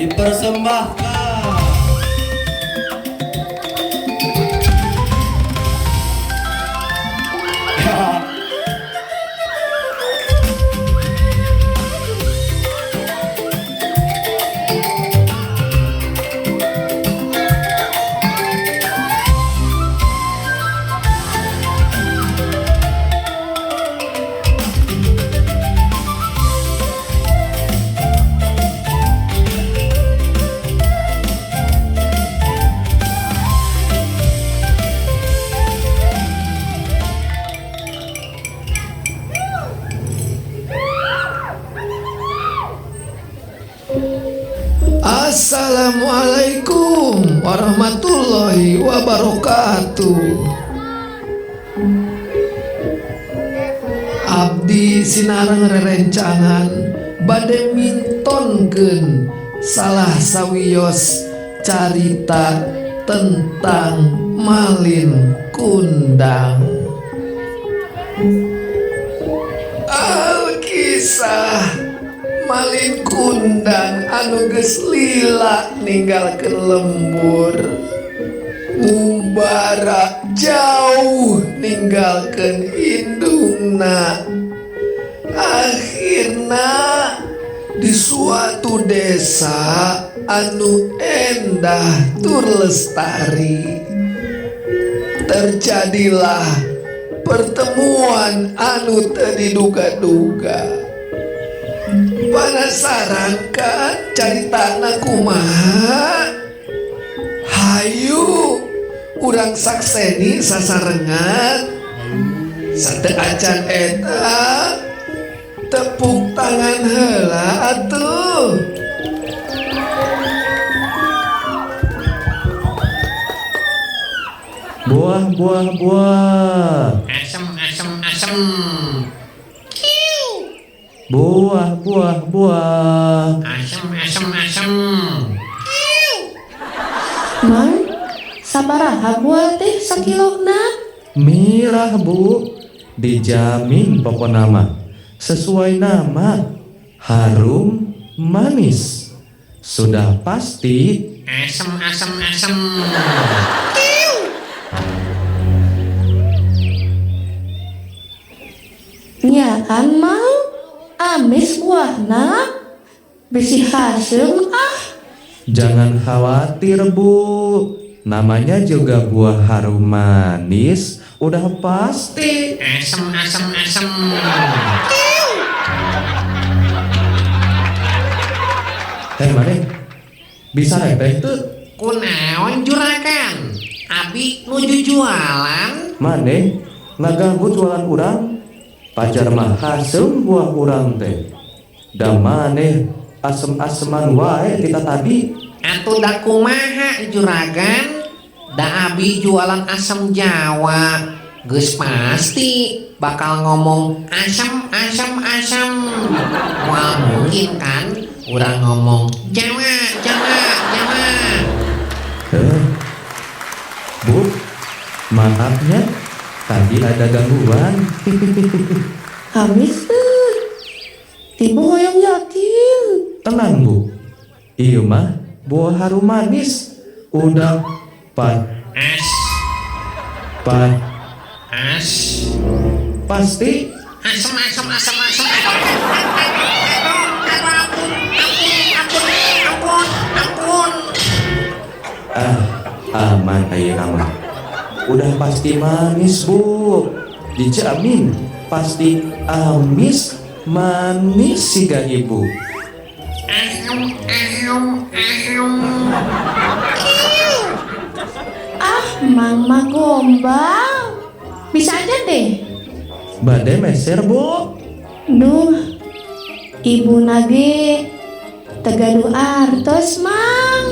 Dipersembahkan Assalamualaikum warahmatullahi wabarakatuh. Abdi sinareng rerencangan bade mintonkeun salah sawios carita tentang Malin Kundang. Alkisah Malin Kundang anu geus lila ninggalkeun lembur, ngumbara jauh ninggalkeun indungna. Akhirna di suatu desa anu endah tur lestari terjadilah pertemuan anu teu diduga-duga. Penasaran kan caritana kumaha? Hayu urang sakseni sasarengan. Sate acan eta tepuk tangan heula atuh. Buah, buah, buah. Asem, asem, asem. Buah, buah, buah. Asem, asem, asem. Mang, sabaraha buah teh sakilona? Mirah bu, dijamin pokokna mah sesuai nama, harum, manis. Sudah pasti. Asem, asem, asem. Nya kan Mang, amis buahna, bisi hasil ah. Jangan khawatir bu, namanya juga buah harum manis. Udah pasti. Asem, asem, asem. Mane, bisa repeh tuh? Kunaon juragan? Abi nuju jualan? Mane, ngaganggu jualan urang? Pajar mah hasem buah urang teh. Da maneh asem-aseman wae kita tadi. Atuh da kumaha juragan? Da abi jualan asem Jawa. Geus pasti bakal ngomong asem, asem, asem. Wah mungkin kan urang ngomong Jawa, Jawa, Jawa. Bu, maafnya tadi ada gangguan. Amis teh, tiba hoyong yakin. Tenang bu, iya mah buah harum manis. Udah As, as. pasti. Asem, asem, asem, asem. Ampun. Aman aya mah. Udah pasti manis bu, dijamin pasti amis manis siga ibu. Ahem, ahem, ahem. Ah, Mang mah gombal. Bisa aja deh. Bade meser bu. Duh, ibu nage tegaduh artos Mang.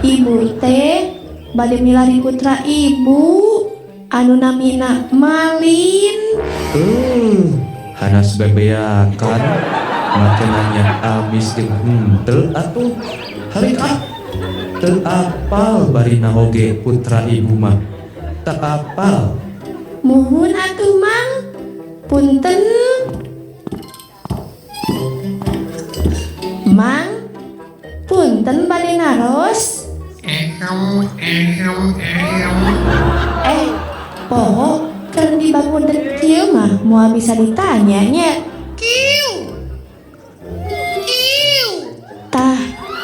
Ibu teh bade milari putra ibu anu namina Malin. Hanas bebeakan macananya amis jeung henteu atuh. Hari teu apal barina oge putra ibu mah. Tak apal. Muhun atuh Mang. Punten. Mang, punten. pinten bade naros? Poho keur dibangun kieu mah moal bisa ditanya nya. Tah,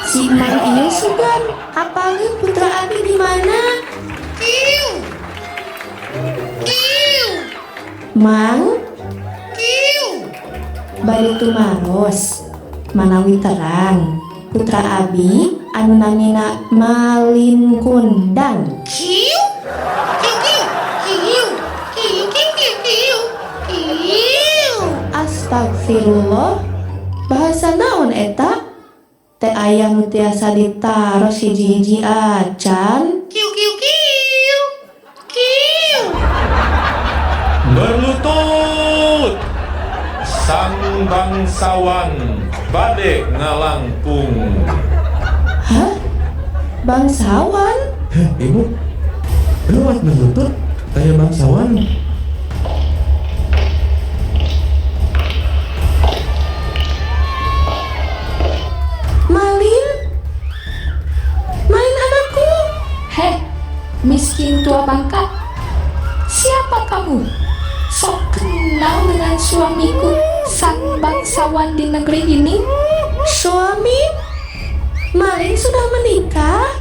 si Mang ieu sugan apalagi putra abi di mana? Mang, bade tumaros manawi terang putra abi anu namina Malin Kundang. Astagfirullah, bahasa naon eta? Teh aya nu tiasa ditaros hiji-hiji acan. Berlutut sang bangsawan bade ngalangkung. Hah? Bangsawan? Heh, ibu, lewat berlutut tanya bangsawan. Malin? Malin anakku? Heh, miskin tua bangka. Siapa kamu? Sok kenal dengan suamiku, sang bangsawan di negeri ini? Suami? Malin sudah menikah?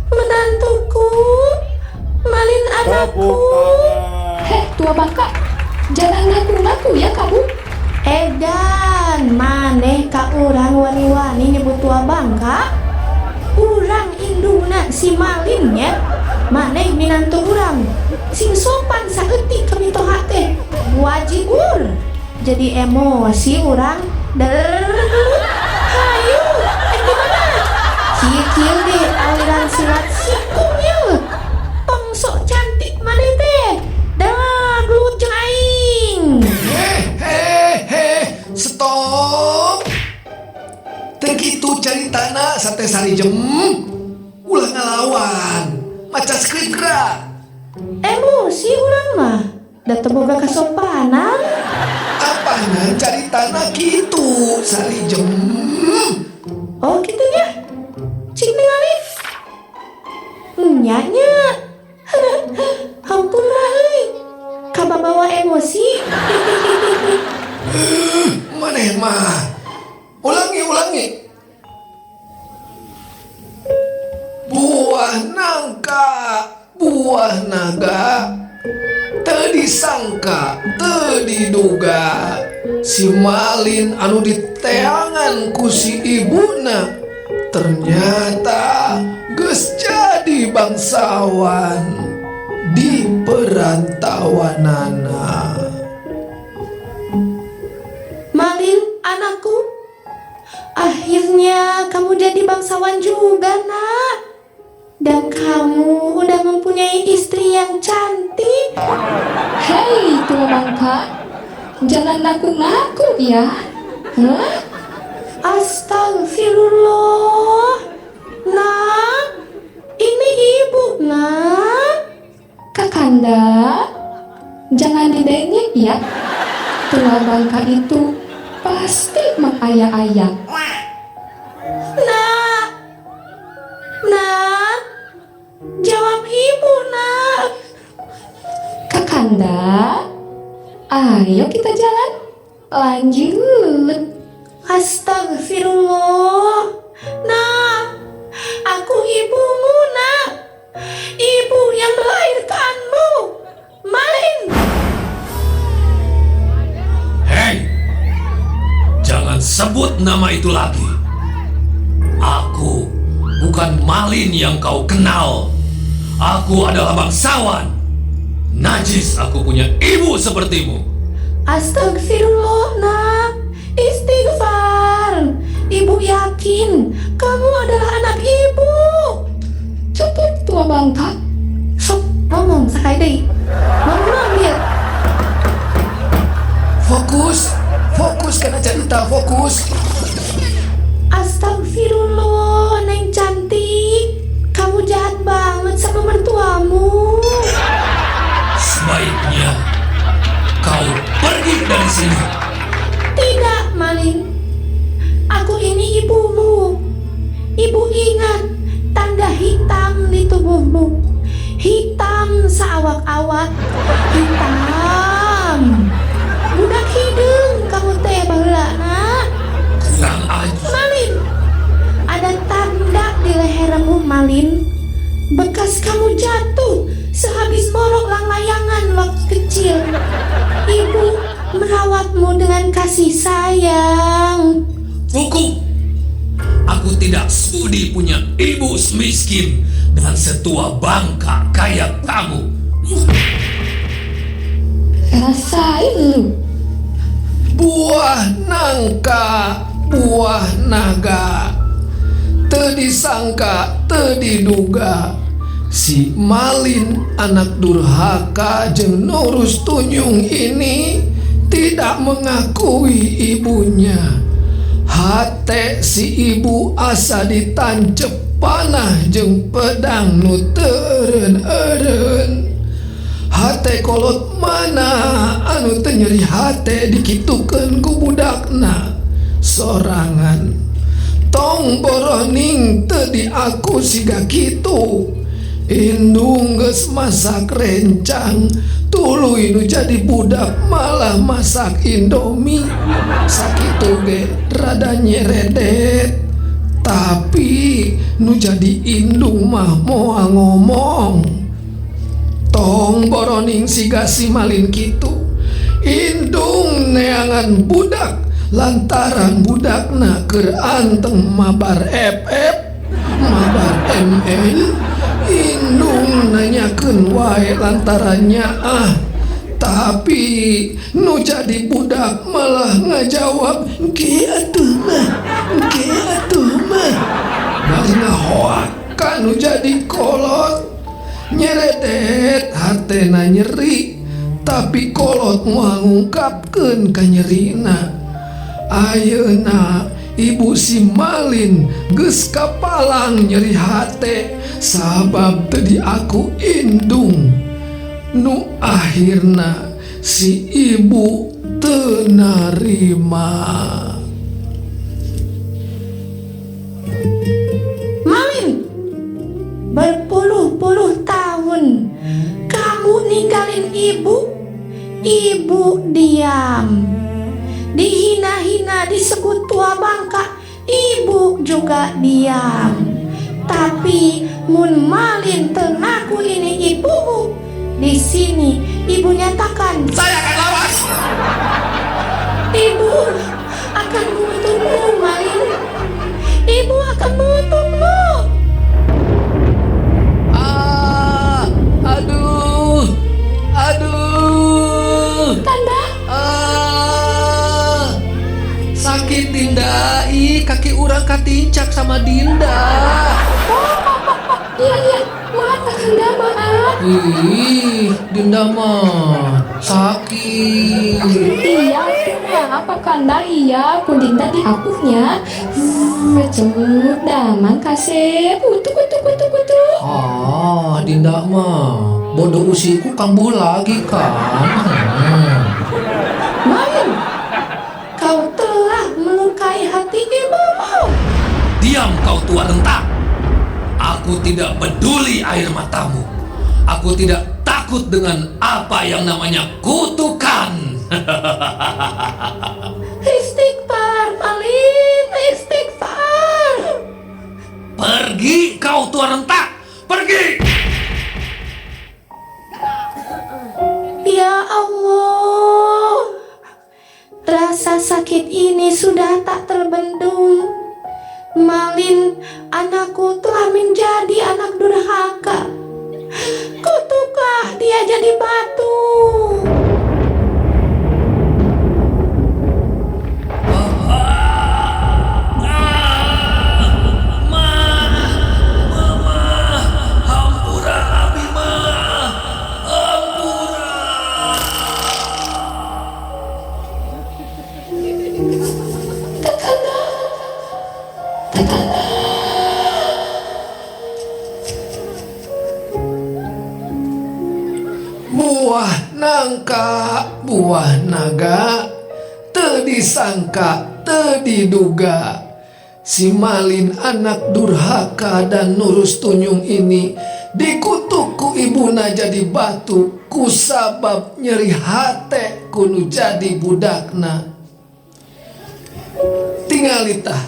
Menantuku? Malin anakku? Heh, tua bangka, jangan ngaku-ngaku ya kamu. Edan, maneh ka urang wani-wani nyebut tua bangka? Urang indungna si Malinnya, maneh minantu urang. Sing sopan saeutik kamitoha teh, wajib jadi emosi urang. Hayu, gimana? Kieu deh aliran silat sikumnya. Tong sok cantik maneh teh. Dah gelut jeung aing. Stop. Teu kitu caritana sate sarijem. Ulah ngalawan. Maca skrip gerak. Emosi urang mah. Da teu boga kasopanan. Apana caritana kitu sarijem. Oh gitu ya. Cik ningali. Nya. Hampura euy. Kababawa emosi. Maneh mah. Ulangi. Buah nangka, buah naga. Teu disangka, teu diduga. Si Malin anu diteangan ku si ibuna ternyata geus jadi bangsawan di perantawanana. Malin anakku. Akhirnya kamu jadi bangsawan juga, Nak. Dan kamu udah mempunyai istri yang cantik. Hei, tua bangka, jangan ngaku-ngaku ya. Hah? Astagfirullah. Nak, ini ibu, Nak. Kakanda, jangan didengek ya. Tua bangka itu pasti mengaya-aya. Nak, jawab ibu, Nak. Kakanda, ayo kita jalan. Lanjut. Astagfirullah. Nak, aku ibumu, Nak. Ibu yang melahirkanmu. Malin. Hei, jangan sebut nama itu lagi. Aku bukan Malin yang kau kenal. Aku adalah bangsawan. Najis aku punya ibu sepertimu. Astagfirullah, Nak. Istighfar. Ibu yakin kamu adalah anak ibu. Cukup tua bangka. Sok ngomong sakali deui. Ngomong lihat. Fokus karena cerita fokus. Astagfirullah, Neng cantik. Kamu jahat banget sama mertuamu. Sebaiknya kau pergi dari sini. Tidak, Malin. Aku ini ibumu. Ibu ingat tanda hitam di tubuhmu. Hitam seawak-awak. Hitam. Budak hidung kamu teh baheula na. Kurang ajar. Malin, ada tanda di lehermu, Malin. Bekas kamu jatuh sehabis morok layangan waktu kecil. Ibu merawatmu dengan kasih sayang. Cukup. Aku tidak sudi punya ibu semiskin dan setua bangka kayak kamu. Rasain lu. Buah nangka, buah naga, teu disangka, teu diduga. Si Malin anak durhaka jeung nurus tunyung ini tidak mengakui ibunya. Hate si ibu asa ditancep panah jeung pedang nu teureun-eureun. Hate kolot mana anu teu nyeri hate dikitukeun ku budakna sorangan. Tong boroning teu diaku siga kitu. Indung geus masak rencang, tuluy nu jadi budak malah masak indomie. Sakitu ge rada nyeredet. Tapi nu jadi indung mah moal ngomong. Tong boroning siga si Malin kitu. Indung neangan budak lantaran budakna keur anteng mabar FF, mabar ML. Indung nanyakeun wae lantarannya tapi nu jadi budak malah ngajawab ge atuh mah bari ngahoak kan nu jadi kolot. Nyeredet hatena nyeri tapi kolot moal ngungkapkeun ka nyerina. Ayeuna ibu si Malin geus kapalang nyeri hate sabab teu diaku indung. Nu akhirna si ibu teu narima. Malin, berpuluh-puluh tahun kamu ninggalin ibu. Ibu diam. Dihina-hina disebut tua bangka, ibu juga diam. Tapi mun Malin teu ngaku ini ibumu, di sini ibu nyatakan Saya akan lawan. ibu akan mengutukmu, Malin. Ibu akan mengutukmu. Aduh. Tanda. Sakit Dinda, kaki urang katincak sama Dinda. Iya, maaf Kakanda, maaf. Dinda mah sakit. Iya, apa Kanda? Iya, Kundinda dihapuhnya. Cut, damang kasep. Utuk. Dinda mah bodoh usiku kambuh lagi kan. Malin, kau telah melukai hati ibumu. Diam kau tua renta. Aku tidak peduli air matamu. Aku tidak takut dengan apa yang namanya kutukan. Istighfar, Malin, istighfar. Pergi kau tua renta. Pergi. Ya Allah, rasa sakit ini sudah tak terbendung. Malin, anakku telah menjadi anak durhaka. Kutuklah dia jadi batu. Buah nangka, buah naga, teu disangka, teu diduga. Si Malin anak durhaka dan nurus tunyung ini dikutuk ku ibuna jadi batu, kusabab nyeri hate kunu jadi budakna. Tingalita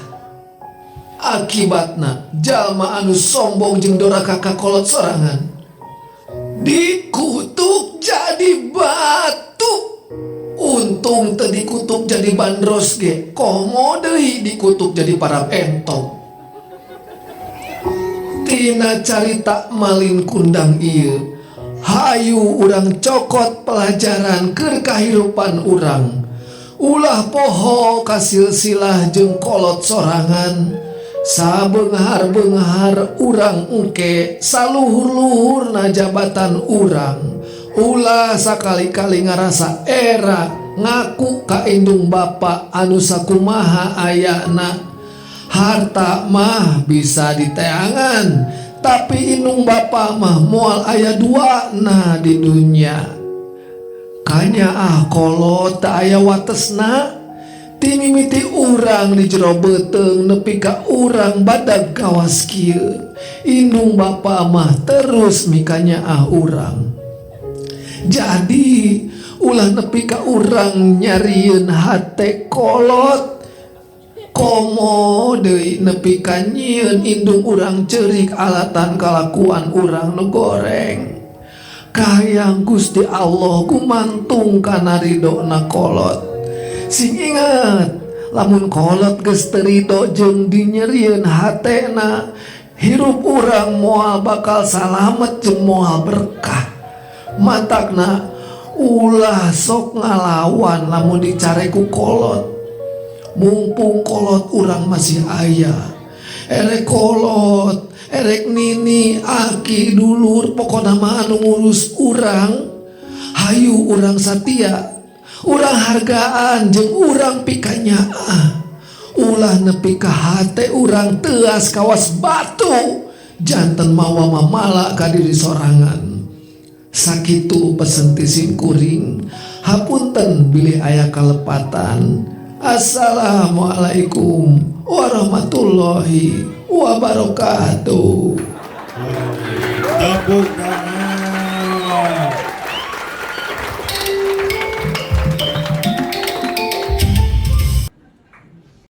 akibatna jalma anu sombong jeung doraka kakolot sorangan dikutuk jadi batu. Untung teu dikutuk jadi bandros ge, komo deui dikutuk jadi para entong. Tina carita Malin Kundang ieu, hayu urang cokot pelajaran keur kahirupan urang. Ulah poho kasilsilah jeung kolot sorangan, sabeunghar-beunghar urang engke saluhur-luhurna jabatan urang. Ulah sakali-kali ngarasa era ngaku ka indung bapa anu sakumaha ayana. Harta mah bisa diteangan, tapi indung bapa mah moal aya duana di dunia. Kanya kolot tak aya watesna, ti mimiti urang di jero beteung nepi ka urang badag gawas kieu. Indung bapa mah terus mikanya urang. Jadi ulah nepi ka urang nyarieun hate kolot, komo deui nepi ka nyieun indung urang ceurik alatan kalakuan urang nu goreng. Kahayang Gusti Allah gumantung kana ridona kolot. Sing ingat, lamun kolot geus teu ridho jeung dinyerieun hatena, hirup urang moal bakal salamet jeung moal berkah. Matakna ulah sok ngalawan lamun dicare ku kolot. Mumpung kolot urang masih aya, erek kolot, erek nini, aki, dulur, pokona mah anu ngurus urang, hayu urang satia, urang hargaan jeung urang pikanyaa. Ulah nepi ka hate urang teuas kawas batu, janten mawa mamala ka diri sorangan. Sakitu pesen ti sim kuring, hapunten bilih aya kalepatan. Assalamualaikum warahmatullahi wabarakatuh. Tepuk tangan.